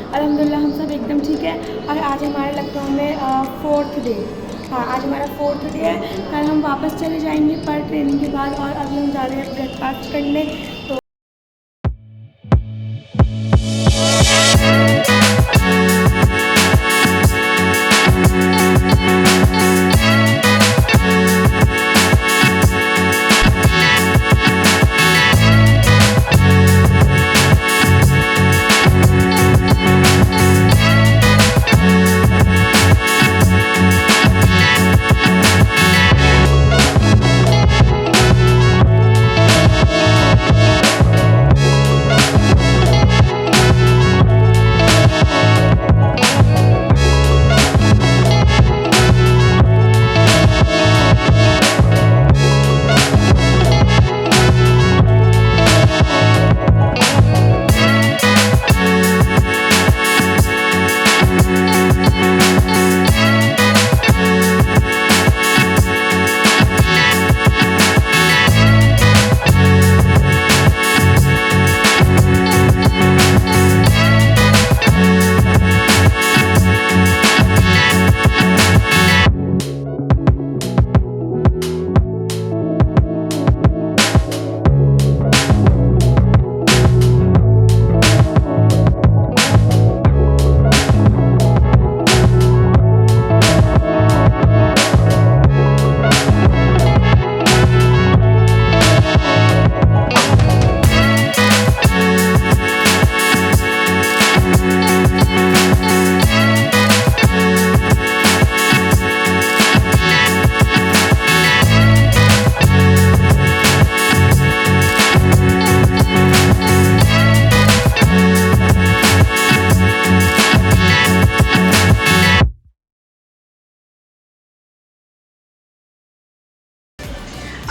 अल्हम्दुलिल्लाह हम सब एकदम ठीक है। और आज हमारे लखनऊ में 4th डे। हाँ, आज हमारा 4th डे है। कल हम वापस चले जाएंगे पर ट्रेनिंग के बाद, और अभी हम जा रहे हैं ब्रेकफास्ट करने। तो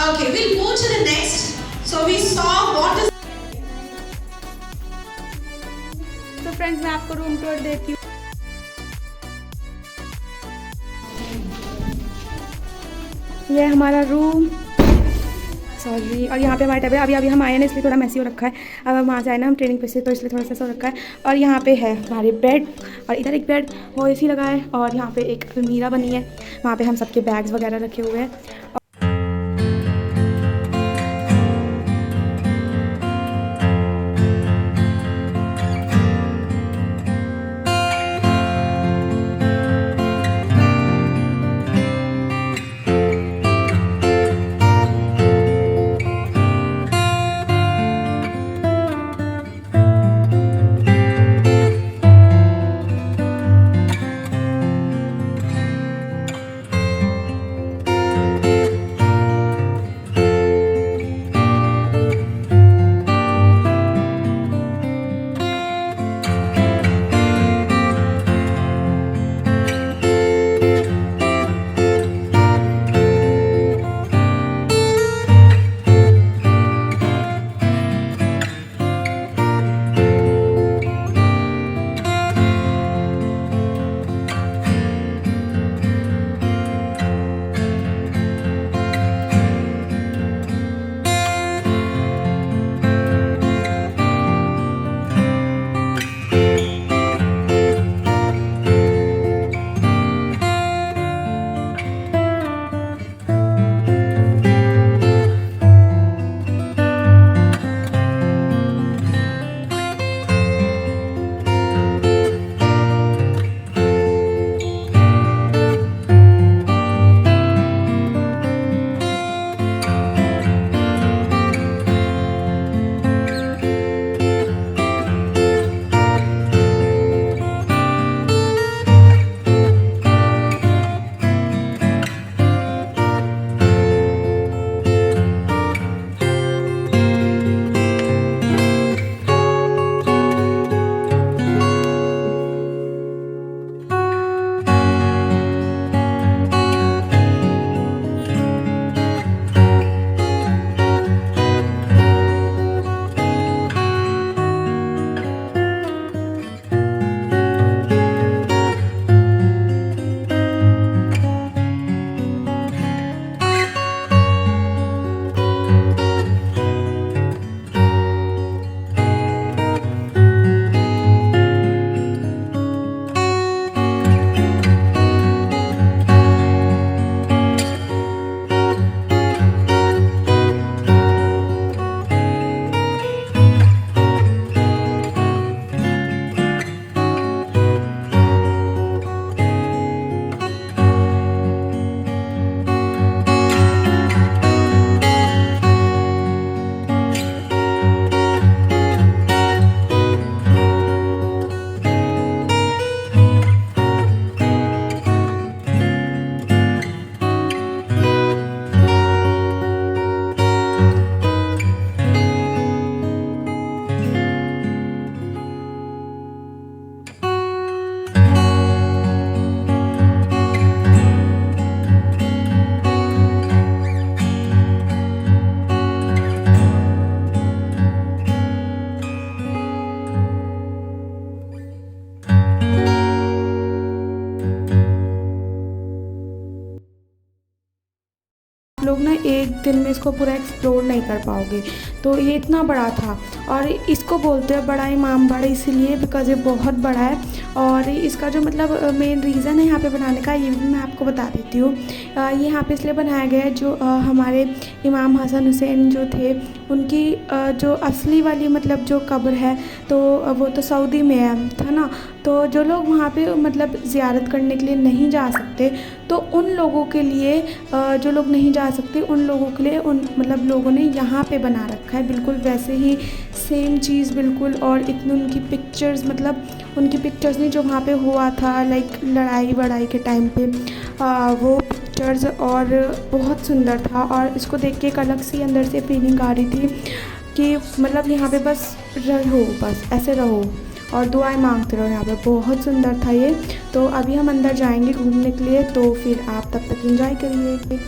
Okay, we'll move to the next. So we saw what is. तो फ्रेंड्स, मैं आपको रूम टूर देती हूँ। ये है हमारा रूम। सॉरी। और यहाँ पे हमारे टेबल, अभी हम आए हैं इसलिए थोड़ा मैसी हो रखा है। अब हम वहाँ से आए ना, हम ट्रेनिंग पे से, तो इसलिए थोड़ा सा हो रखा है। और यहाँ पे है हमारे बेड, और इधर एक बेड, वो एसी लगा है। और यहाँ पे एक अलमीरा बनी है, वहाँ पे हम सबके बैग्स वगैरह रखे हुए हैं। एक दिन में इसको पूरा एक्सप्लोर नहीं कर पाओगे। तो ये इतना बड़ा था, और इसको बोलते हैं बड़ा इमामबाड़ा इसलिए बिकॉज़ ये बहुत बड़ा है। और इसका जो मतलब मेन रीज़न है यहाँ पे बनाने का, ये भी मैं आपको बता देती हूँ। ये यहाँ पे इसलिए बनाया गया है, जो हमारे इमाम हसन हुसैन जो थे उनकी जो असली वाली मतलब जो कब्र है, तो वो तो सऊदी में है, था ना। तो जो लोग वहाँ पे मतलब ज़ियारत करने के लिए नहीं जा सकते, तो उन लोगों के लिए जो लोग नहीं जा सकते उन लोगों के लिए उन मतलब लोगों ने यहाँ पे बना रखा है, बिल्कुल वैसे ही सेम चीज़ बिल्कुल। और इतनी उनकी पिक्चर्स, मतलब उनकी पिक्चर्स नहीं जो वहाँ पे हुआ था लाइक लड़ाई वड़ाई के टाइम पे, वो पिक्चर्स, और बहुत सुंदर था। और इसको देख के एक अलग सी अंदर से फीलिंग आ रही थी कि मतलब यहाँ पे बस रहो, बस ऐसे रहो और दुआएं मांगते रहो यहाँ पे। बहुत सुंदर था ये। तो अभी हम अंदर जाएंगे घूमने के लिए, तो फिर आप तब तक एंजॉय करिए।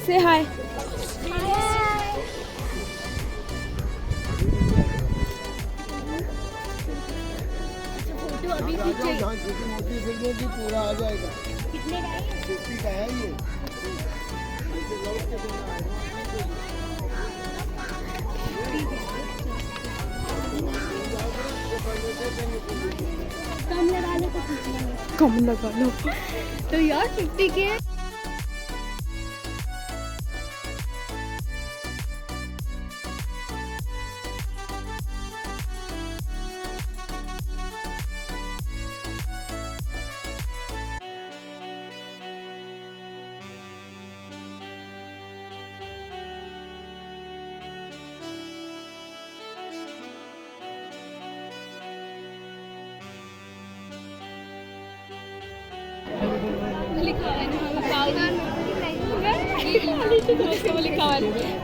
Say hi. पूरा आ जाएगा। कितने का है? 50 का है ये। कम लगा लो। तो यार 50 के लिखा है ना लिखा है।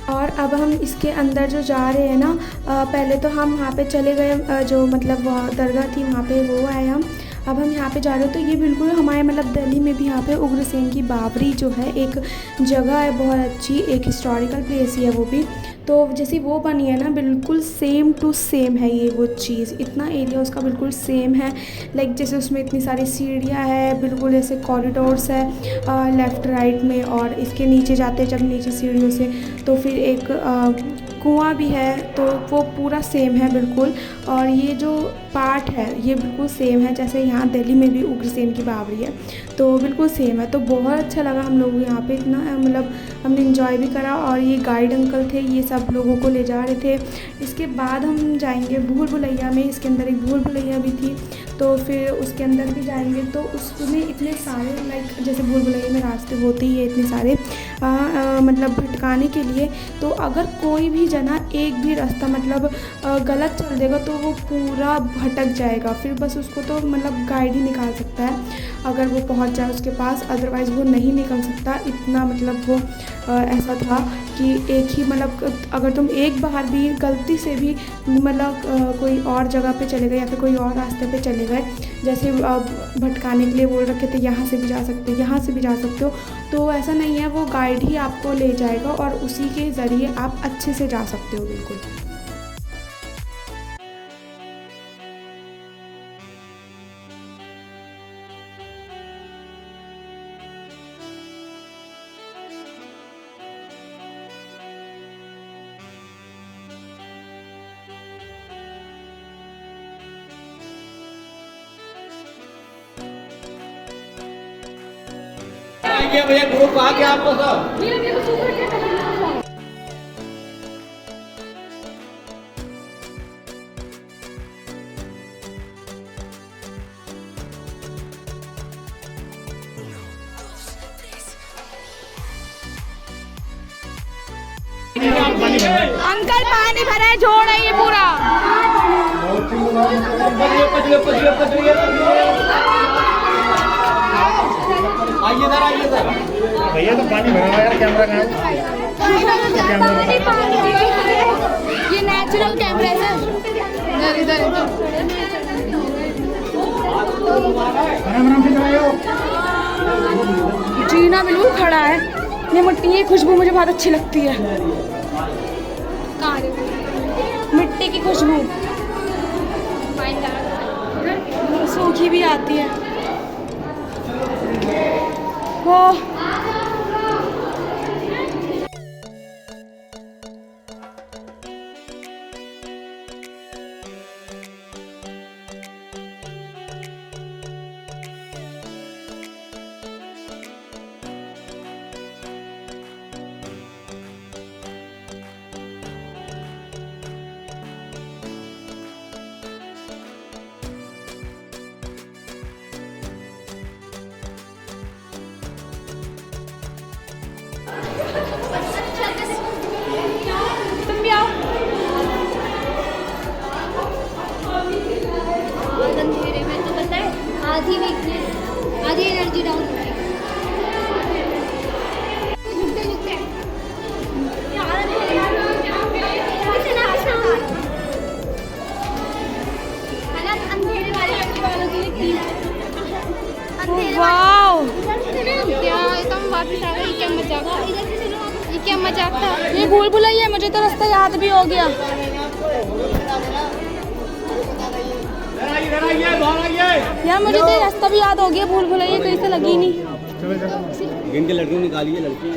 और अब हम इसके अंदर जो जा रहे हैं ना, पहले तो हम वहाँ पे चले गए, जो मतलब दरगाह थी वहाँ पे वो आए हम। अब हम यहाँ पे जा रहे हैं तो ये बिल्कुल हमारे मतलब दिल्ली में भी यहाँ पे उग्रसेन की बावरी जो है एक जगह है बहुत अच्छी, एक हिस्टोरिकल प्लेस ही है वो भी। तो जैसी वो बनी है ना बिल्कुल सेम टू सेम है ये वो चीज़, इतना एरिया उसका बिल्कुल सेम है। लाइक जैसे उसमें इतनी सारी सीढ़ियाँ हैं, बिल्कुल ऐसे कॉरिडोर्स है लेफ़्ट राइट में, और इसके नीचे जाते हैं जब नीचे सीढ़ियों से तो फिर एक कुआं भी है, तो वो पूरा सेम है बिल्कुल। और ये जो पार्ट है ये बिल्कुल सेम है जैसे यहाँ दिल्ली में भी उग्रसेन की बावरी है, तो बिल्कुल सेम है। तो बहुत अच्छा लगा हम लोग यहाँ पे, इतना मतलब हमने इंजॉय भी करा। और ये गाइड अंकल थे, ये सब लोगों को ले जा रहे थे। इसके बाद हम जाएंगे भूल भुलैया में, इसके अंदर एक भूल भुलैया भी थी, तो फिर उसके अंदर भी जाएंगे। तो उसमें इतने सारे लाइक जैसे भूल भुलैया में रास्ते होते ही है इतने सारे मतलब भटकाने के लिए। तो अगर कोई भी जना एक भी रास्ता मतलब गलत चल देगा तो वो पूरा भटक जाएगा, फिर बस उसको तो मतलब गाइड ही निकाल सकता है अगर वो पहुंच जाए उसके पास, अदरवाइज़ वो नहीं निकल सकता। इतना मतलब वो ऐसा था कि एक ही मतलब अगर तुम एक बार भी गलती से भी मतलब कोई और जगह पे चले गए या फिर कोई और रास्ते पे चले गए, जैसे भटकाने के लिए बोल रखे थे यहाँ से भी जा सकते हो यहाँ से भी जा सकते हो, तो ऐसा नहीं है, वो गाइड ही आपको ले जाएगा और उसी के ज़रिए आप अच्छे से जा सकते हो बिल्कुल। भैया ग्रुप कहा गया आपको सब? अंकल पानी भरा है, जोड़ है ये पूरा। आइए इधर, आइए इधर। भैया तो पानी भरा हुआ यार, कैमरा कहाँ है? ये नेचुरल कैमरा है सर। इधर इधर जीना बिल्कुल खड़ा है, ये मिट्टी की खुशबू मुझे बहुत अच्छी लगती है, मिट्टी की खुशबू सूखी भी आती है वो। जाता ये भूल भुलैया, मुझे तो रास्ता याद भी हो गया। यार मुझे तो रास्ता भी याद हो गया, भूल भुलैया कहीं से लगी नहीं। गिन के लड़कियों निकालिए, लड़की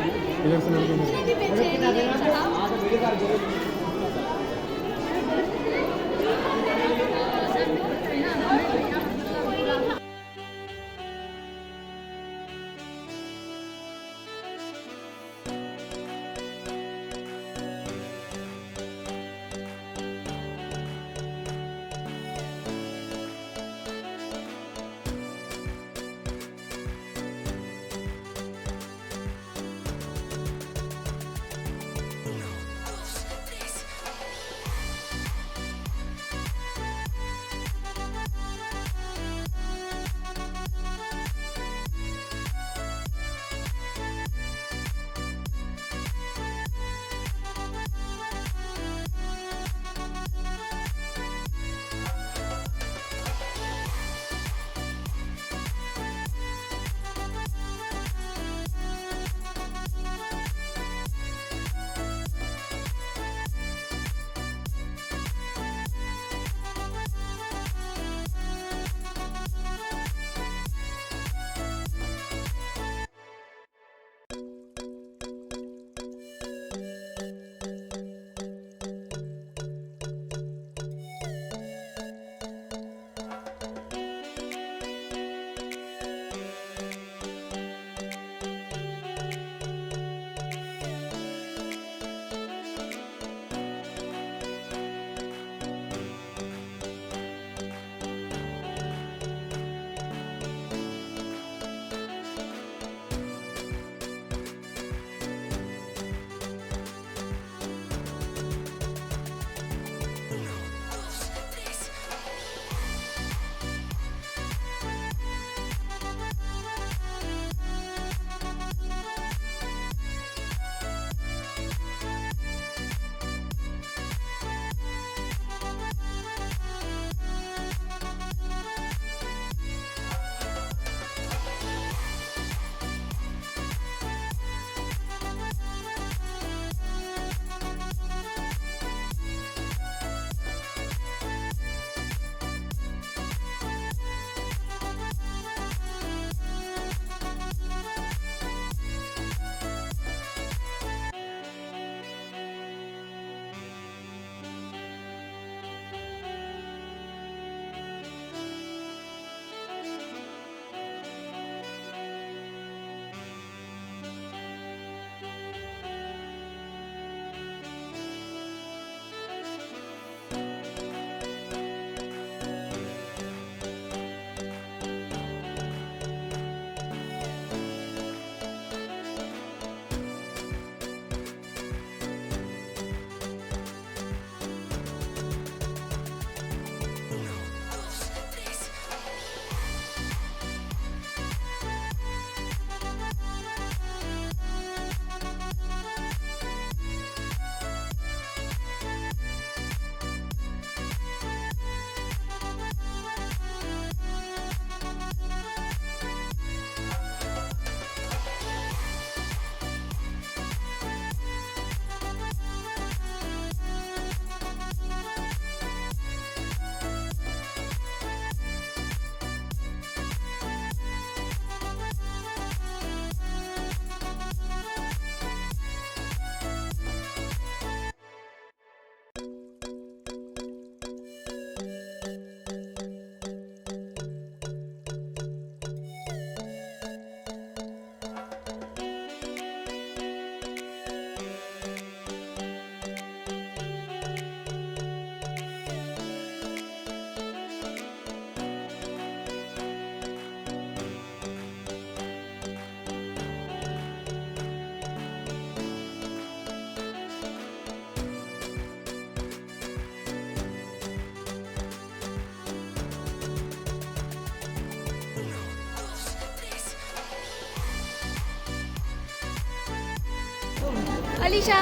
अलीशा,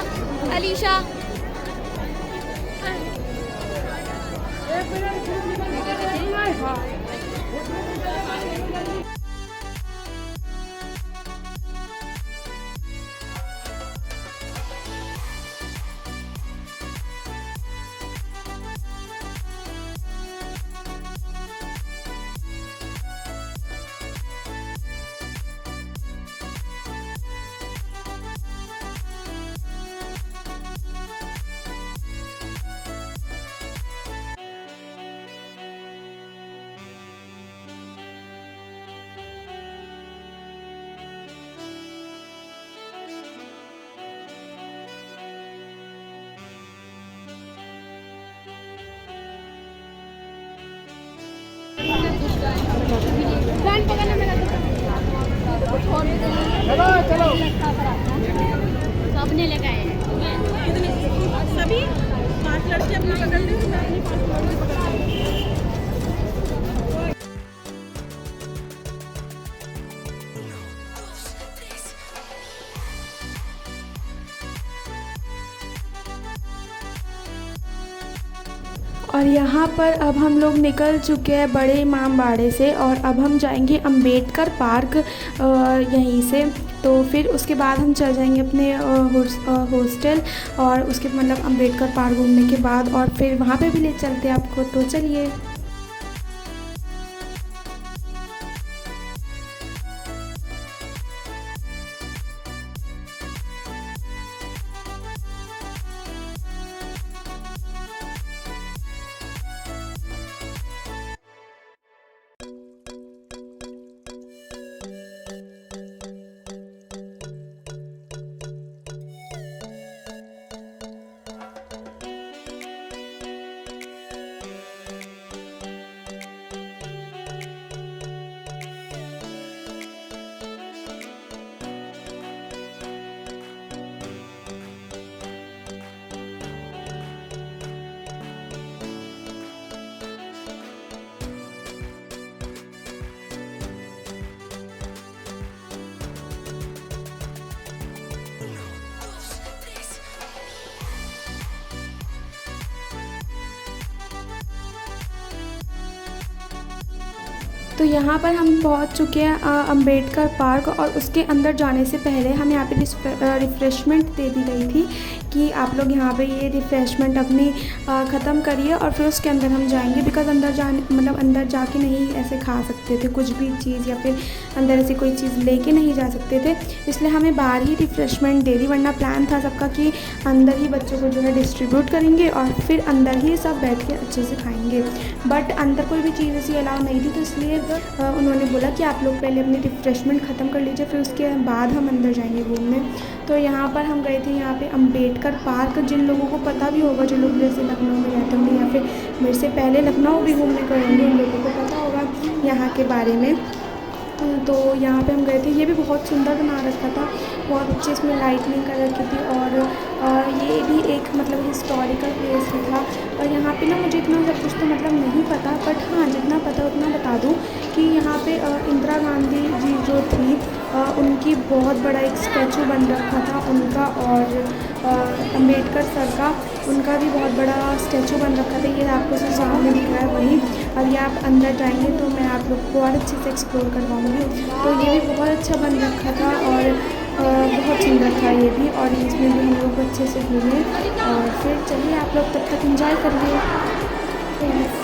अलीशा बैंड पकड़ना मेरा कुछ और चलो चलो सबने लगाए हैं सभी 5 लड़के अपने पकड़ ले मैं अपनी 5 लड़के पकड़ ले। और यहाँ पर अब हम लोग निकल चुके हैं बड़े इमामबाड़े से और अब हम जाएंगे अंबेडकर पार्क यहीं से। तो फिर उसके बाद हम चल जाएंगे अपने हॉस्टल और उसके मतलब अंबेडकर पार्क घूमने के बाद और फिर वहाँ पे भी ले चलते हैं आपको। तो चलिए। तो यहाँ पर हम पहुँच चुके हैं अंबेडकर पार्क और उसके अंदर जाने से पहले हम यहाँ पे रिफ़्रेशमेंट दे दी गई थी कि आप लोग यहाँ पे ये रिफ़्रेशमेंट अपनी ख़त्म करिए और फिर उसके अंदर हम जाएंगे। बिकॉज़ अंदर जाने मतलब अंदर जाके नहीं ऐसे खा सकते थे कुछ भी चीज़ या फिर अंदर ऐसी कोई चीज़ लेके नहीं जा सकते थे, इसलिए हमें बाहर ही रिफ़्रेशमेंट दे दी। वरना प्लान था सबका कि अंदर ही बच्चों को जो है डिस्ट्रीब्यूट करेंगे और फिर अंदर ही सब बैठ के अच्छे से खाएँगे। बट अंदर कोई भी चीज़ ऐसी अलाउ नहीं थी, तो इसलिए उन्होंने बोला कि आप लोग पहले अपनी रिफ़्रेशमेंट ख़त्म कर लीजिए, फिर उसके बाद हम अंदर जाएंगे घूमने। तो यहाँ पर हम गए थे यहाँ पे अंबेडकर पार्क। जिन लोगों को पता भी होगा, जो लोग जैसे लखनऊ में रहते होंगे या फिर मेरे से पहले लखनऊ भी घूमने गए होंगे, उन लोगों को पता होगा यहाँ के बारे में। तो यहाँ पे हम गए थे। ये भी बहुत सुंदर बना रखा था, बहुत अच्छे इसमें लाइटनिंग कर रखी थी और ये भी एक मतलब हिस्टोरिकल प्लेस भी था। और यहाँ पे ना मुझे इतना सब कुछ तो मतलब नहीं पता, बट हाँ जितना पता उतना बता दूँ कि यहाँ पे इंदिरा गांधी जी जो थी उनकी बहुत बड़ा एक स्टैचू बन रखा था उनका, और अंबेडकर सर का उनका भी बहुत बड़ा स्टैचू बन रखा था। ये आपको से सामने दिख रहा है वही। अब ये आप अंदर जाएंगे तो मैं आप लोग को और अच्छे से एक्सप्लोर करवाऊँगी। तो ये भी बहुत अच्छा बन रखा था और बहुत सुंदर था ये भी, और इसमें भी हम लोग अच्छे से घूमे। और फिर चलिए आप लोग तब तक एंजॉय करिए।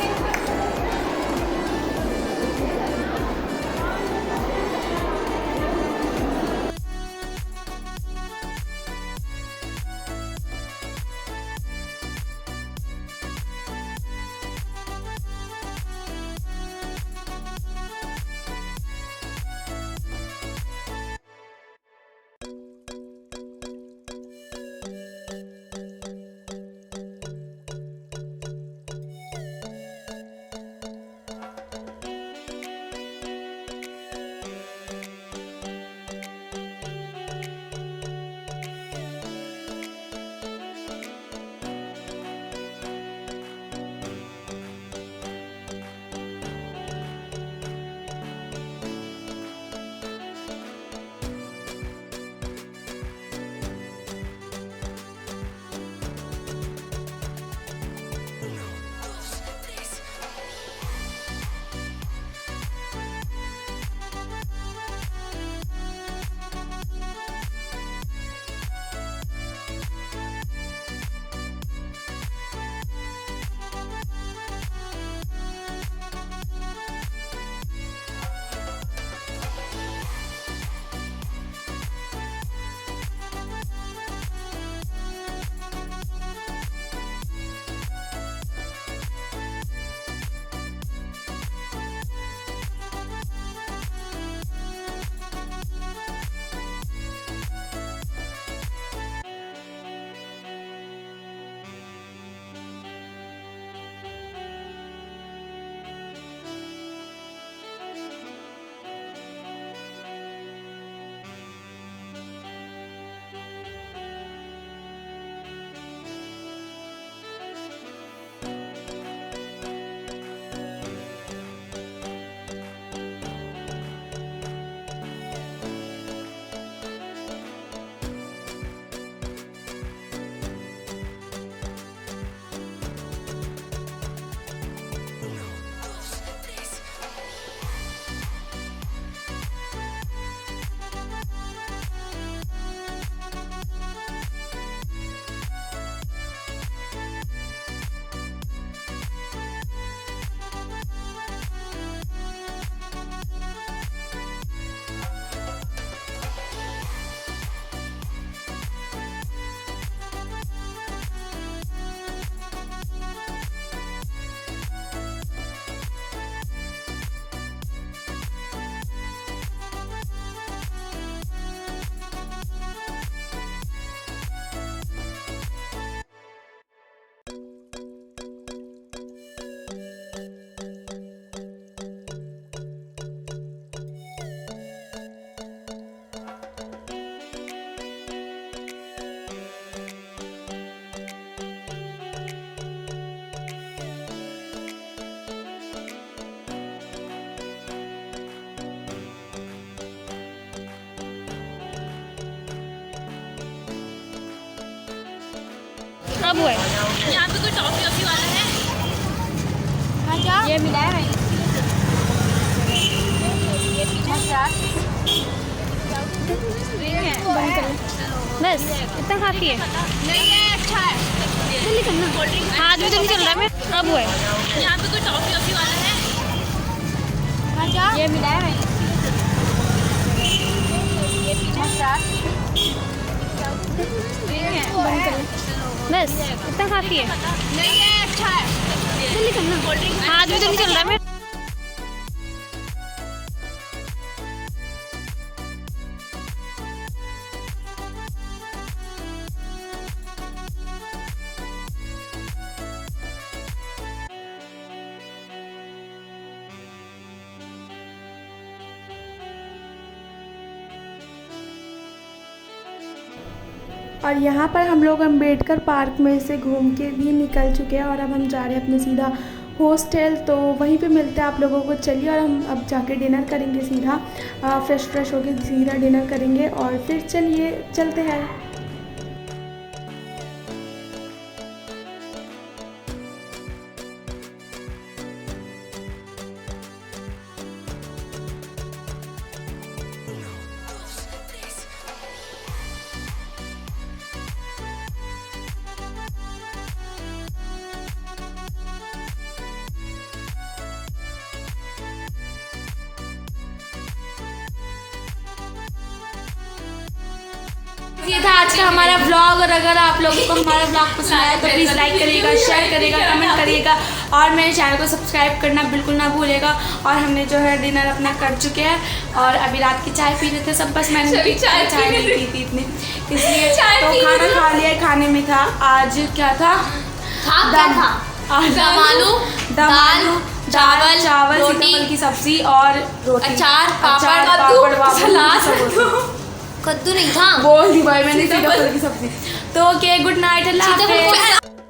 अब वो है यहाँ पे कोई टॉफी वॉफी वाला है? ये मिला है बस इतना खाती है। नहीं है, अच्छा है। जल्दी करना, हाथ भी जल्दी चल रहा है मैं। अब वो है यहाँ पे कोई टॉफी वॉफी वाला है? ये मिला है बस इतना खाती है। नहीं है, अच्छा है। जल्दी करना, हाथ भी जल्दी चल रहा है मैं। और यहाँ पर हम लोग अम्बेडकर पार्क में से घूम के भी निकल चुके हैं और अब हम जा रहे हैं अपने सीधा हॉस्टल। तो वहीं पे मिलते हैं आप लोगों को। चलिए, और हम अब जाके डिनर करेंगे सीधा, फ्रेश होके सीधा डिनर करेंगे और फिर चलिए चलते हैं। ये था आज का हमारा व्लॉग। और अगर आप लोगों को हमारा व्लॉग पसंद आया तो प्लीज़ लाइक करिएगा, शेयर करिएगा, कमेंट करिएगा और मेरे चैनल को सब्सक्राइब करना बिल्कुल ना भूलिएगा। और हमने जो है डिनर अपना कर चुके हैं और अभी रात की चाय पी रहे थे सब। बस मैंने चाय नहीं पी थी इतनी, इसलिए तो खाना खा लिया। खाने में था आज क्या था, दम आलू, दाल, चावल, रोटी की सब्जी और रोटी, अचार, पापड़, पापड़, सलाद। कद्दू नहीं था, बोल दी भाई मैंने, सीधा फल की सब्जी। तो ओके, गुड नाइट, अल्लाह हाफ़िज़।